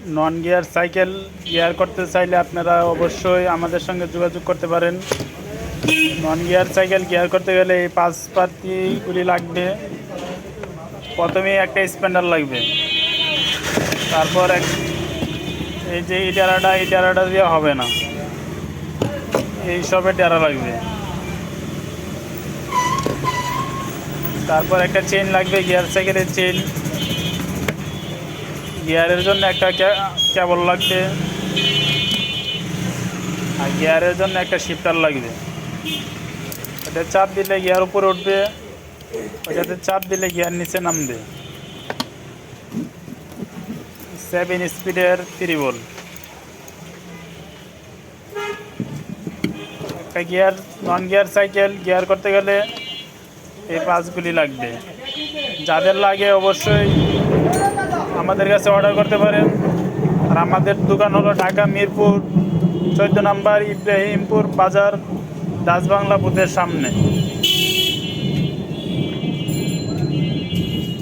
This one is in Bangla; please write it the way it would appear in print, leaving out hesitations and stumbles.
নন গিয়ার সাইকেল গিয়ার করতে চাইলে আপনারা অবশ্যই আমাদের সঙ্গে যোগাযোগ করতে পারেন। নন গিয়ার সাইকেল গিয়ার করতে গেলে এই পাতিগুলি লাগবে। প্রথমেই একটা স্প্যান্ডার লাগবে, তারপর এই যে ইটারাটা দিয়ে হবে না, এই সবে টেরা লাগবে। তারপর একটা চেইন লাগবে, গিয়ার সাইকেলের চেইন। গিয়ারের জন্য একটা কেবল লাগবে, আর গিয়ারের জন্য একটা শিফটার লাগবে। ওটা চাপ দিলে গিয়ার উপরে উঠবে, ওটাতে চাপ দিলে গিয়ার নিচে নামবে। 7 স্পিডের 3 ভোল্ট একটা gear. Non gear cycle gear করতে গেলে এই পাঁচগুলি লাগবে। যাদের লাগে অবশ্যই আমাদের কাছে অর্ডার করতে পারেন। আর আমাদের দোকান হলো ঢাকা মিরপুর 14 নম্বর ইব্রাহিমপুর বাজার, ডাচ বাংলা বুথের সামনে।